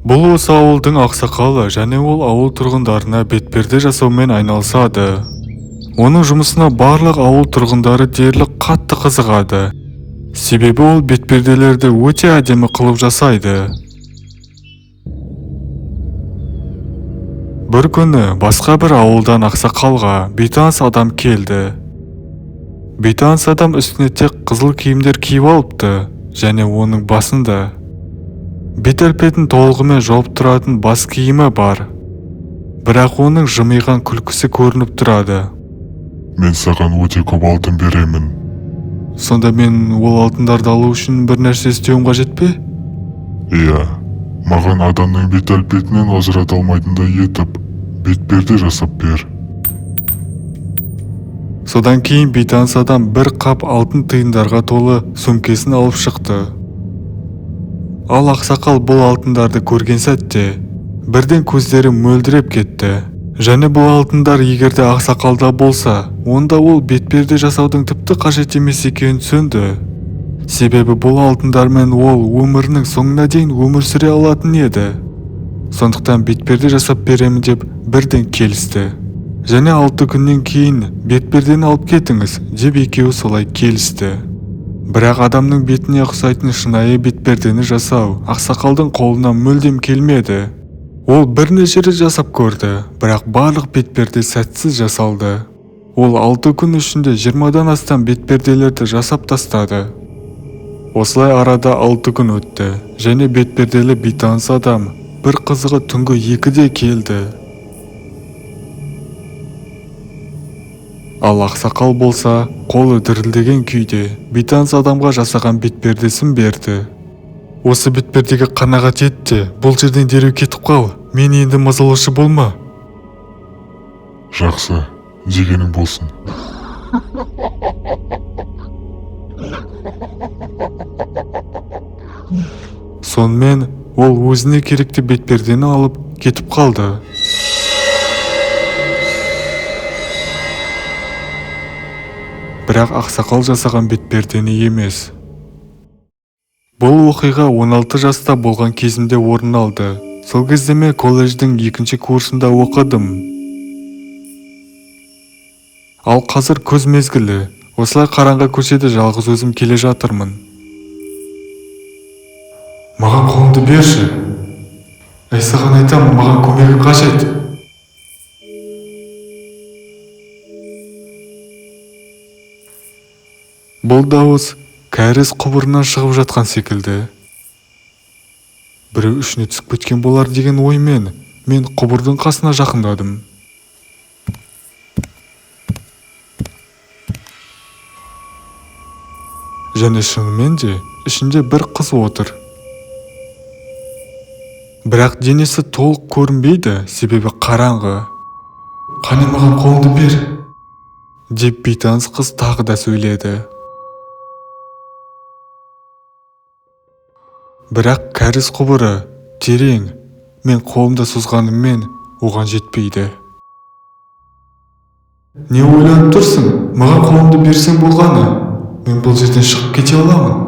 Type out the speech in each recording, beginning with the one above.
Бұл осы ауылдың ақсақалы және ол ауыл тұрғындарына бетперде жасаумен айналысады. Оның жұмысына барлық ауыл тұрғындары дерлік қатты қызығады. Себебі ол бетперделерді өте әдемі қылып жасайды. Бір күні басқа бір ауылдан ақсақалға бейтаныс адам келді. Бейтаныс адам үстіне тек қызыл киімдер киіп алыпты және оның басында бет-әлпетін толығымен жауып тұратын бас киімі бар. Бірақ оның жымиған күлкісі көрініп тұрады. Мен саған өте көп алтын беремін. Сонда мен ол алтындарды алу үшін бір нәрсе істеуім қажет пе? Иә, маған адамның бет-әлпетінен ажырата алмайтындай етіп, бетперде жасап бер. Содан кейін бейтаныс адам бір қап алтын тиындарға толы сөмкесін алып шықты. Ал ақсақал бұл алтындарды көрген сәтте бірден көздері мөлдіреп кетті. Және бұл алтындар егерде ақсақалда болса, онда ол бетперде жасаудың тіпті қажет емес екенін түсінді. Себебі бұл алтындармен ол өмірінің соңына дейін өмір сүре алатын еді. Сондықтан бетперде жасап беремін деп бірден келісті. Және 6 күннен кейін бетпердені алып кетіңіз деп екеуі солай келісті. Бірақ адамның бетіне ұқсайтын шынайы бетпердені жасау ақсақалдың қолынан мүлдем келмеді. Ол бірнеше рет жасап көрді, бірақ барлық бетперде сәтсіз жасалды. Ол 6 күн ішінде 20-дан астам бетперделерді жасап тастады. Осылай арада 6 күн өтті, және бетперделі бейтаныс адам бір қызығы түнгі 2-де келді. Ал ақсақал болса, қолы дірілдеген күйде бейтаныс адамға жасаған бетпердесін берді. Осы бетпердеге қанағат етті, бұл жерден дереу кетіп қал, мен енді мазалаушы болма. Жақсы, дегенің болсын. Сонымен ол өзіне керекті бетпердені алып кетіп қалды. Бірақ ақсақал жасаған бетпердені емес. Бұл оқиға 16 жаста болған кезімде орын алды. Сол кезде мен колледждің 2-ші курсында оқыдым. Ал қазір күз мезгілі. Осылай қараңғы көшеде жалғыз өзім келе жатырмын. Маған қолыңды берші. Саған айтамын, маған көмегі қажет. Бұл дауыс кәріз құбырынан шығып жатқан секілді. Біреу ішіне түсіп кеткен болар деген оймен мен құбырдың қасына жақындадым. Және шынымен де ішінде бір қыз отыр. Бірақ денесі толық көрінбейді, себебі қараңғы. Қане маған қолыңды бер, деп бейтаныс қыз тағы да сөйледі. Бірақ кәріз құбыры терең, мен қолымда созғаныммен оған жетпейді. Не ойланып тұрсың? Маған қолымды берсең болғаны, мен бұл жерден шығып кете аламын.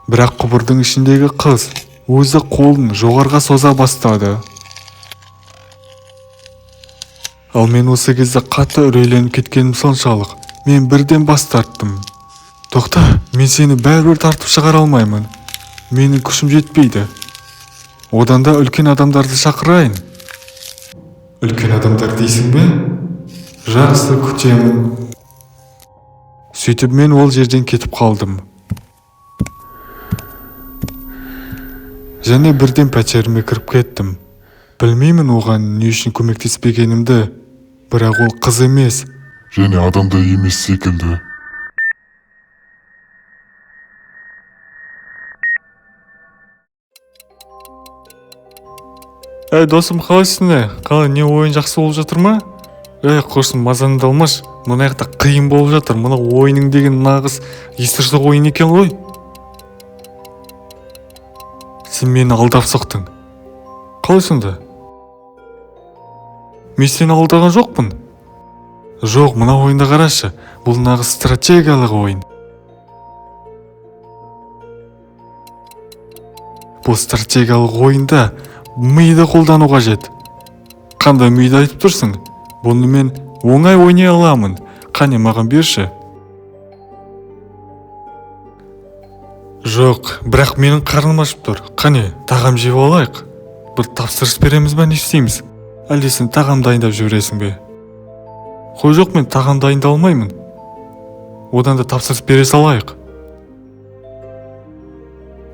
Бірақ құбырдың ішіндегі қыз өзі қолын жоғарға соза бастады. Ал мен осы кезде қатты үрейленіп кеткенім соншалық, мен бірден бас тарттым. Тоқта, мен сені бәрібір тартып шығара алмаймын. Менің күшім жетпейді. Одан да үлкен адамдарды шақырайын. Үлкен адамдар дейсің бе? Жақсы, күтемін. Сөйтіп мен ол жерден кетіп қалдым. Және бірден пәтеріме кіріп кеттім. Білмеймін оған не үшін көмектеспегенімді, бірақ ол қыз емес. Және адамда емес секілді. Досым, қалайсың? Қалай, не ойын жақсы болып жатыр ма? Құрсын, мазаңды алмаш. Мұны аяқта қиын болып жатыр. Мұны ойының деген нағыз есірсіз ойын екен ғой. Сен мені алдап соқтың. Қалай сонда? Мен сені алдаған жоқпын. Жоқ, мына ойында қарашы. Бұл нағыз стратегиялық ойын. Бұл стратегиялық ойында миды қолдану қажет. Қандай миды айтып тұрсың? Бұны мен оңай ойнай аламын. Қане маған берші. Жоқ, бірақ менің қарным ашып тұр. Қане, тағам жеп алайық. Бір тапсырыс береміз бе, не істейміз? Әлде сен тағам дайындап жібересің бе? Қой жоқ, мен тағам дайындалмаймын. Одан да тапсырыс бере салайық.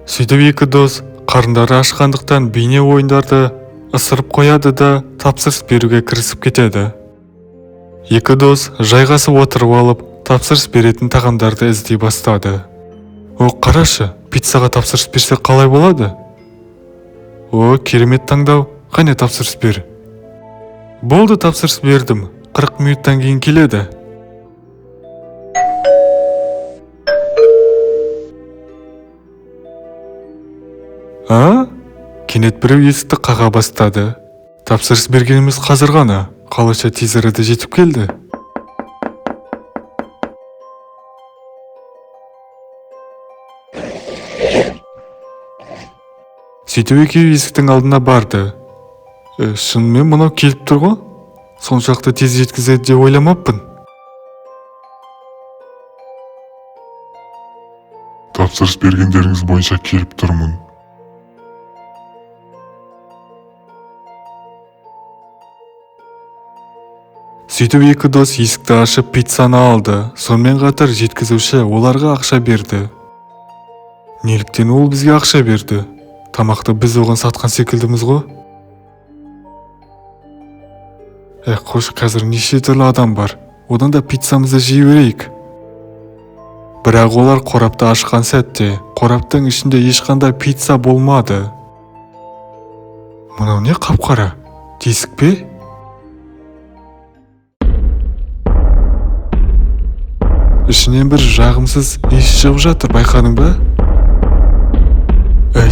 Сөйтіп екі дос қарындары ашқандықтан бейне ойындарды ысырып қояды да тапсырыс беруге кірісіп кетеді. Екі дос жайғасып отырып алып, тапсырыс беретін тағамдарды іздей бастады. О, қарашы, пиццаға тапсырыс берсе қалай болады? О, керемет таңдау. Қане тапсырыс бер. Болды, тапсырыс бердім. 40 минуттан кейін келеді. Кенет біреу есікті қаға бастады. Тапсырыс бергеніміз қазір ғана. Қалайша тез арада жетіп келді. Сөйтіп екеуі есіктің алдына барды. Шынымен мынау келіп тұр ғой? Соншалықты тез жеткізеді деп ойламаппын. Тапсырыс бергендеріңіз бойынша келіп тұрмын. Сөйтіп екі дос есікті ашып пиццаны алды. Сонымен қатар жеткізуші оларға ақша берді. Неліктен ол бізге ақша берді? Тамақты біз оған сатқан секілдіміз ғой? Қош, қазір неше түрлі адам бар. Одан да пиццамызды жей берейік. Бірақ олар қорапты ашқан сәтте, қораптың ішінде ешқандай пицца болмады. Мынау не қап-қара? Тесік пе? Ішінен бір жағымсыз иіс шығып жатыр, байқадың ба?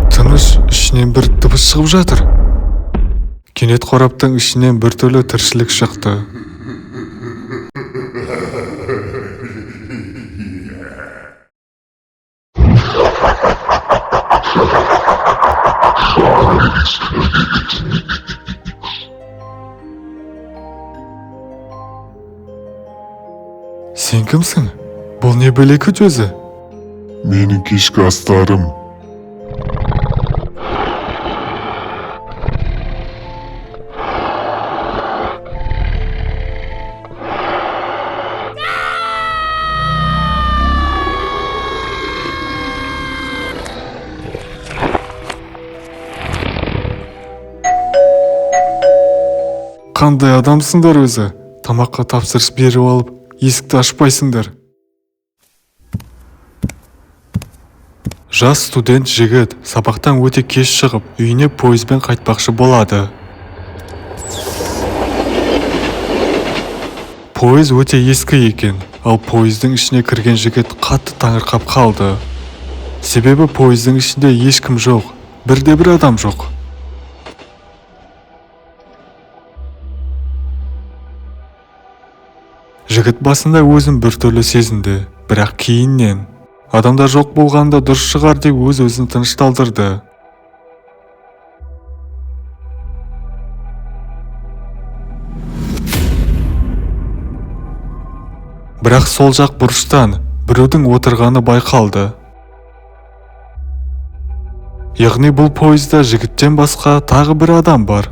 Тыныш, ішінен бір дыбыс шығып жатыр. Кенет қораптың ішінен бір түрлі тіршілік шықты. Сен кімсің? Бұл не бөлекет өзі? Менің кешкі астарым. Қандай адамсыңдар өзі? Тамаққа тапсырыс беріп алып, есікті ашпайсыңдар. Жас студент жігіт сабақтан өте кеш шығып, үйіне пойызбен қайтпақшы болады. Пойыз өте ескі екен, ал пойыздың ішіне кірген жігіт қатты таңырқап қалды. Себебі пойыздың ішінде ешкім жоқ, бірде-бір адам жоқ. Жігіт басында өзін біртүрлі сезінді, бірақ кейіннен адамдар жоқ болғанда дұрыс шығар деп өз-өзін тынышталдырды. Бірақ сол жақ бұрыштан біреудің отырғаны байқалды. Яғни бұл пойызда жігіттен басқа тағы бір адам бар.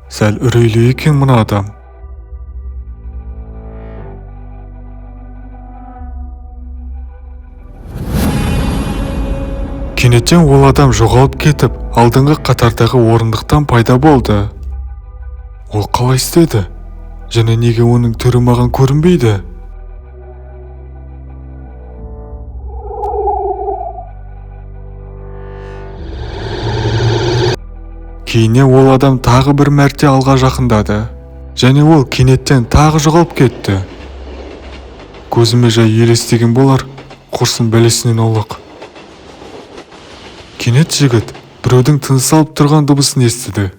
Сәл үрейлі екен мына адам. Кенеттен ол адам жоғалып кетіп, алдыңғы қатардағы орындықтан пайда болды. Ол қалай істеді? Және неге оның түрі маған көрінбейді? Кейіннен ол адам тағы бір мәрте алға жақындады. Және ол кенеттен тағы жоғалып кетті. Көзіме жай елестеген болар, құрсын бәлесінен аулақ. Кенет жігіт біреудің тыныс алып тұрған дыбысын естіді.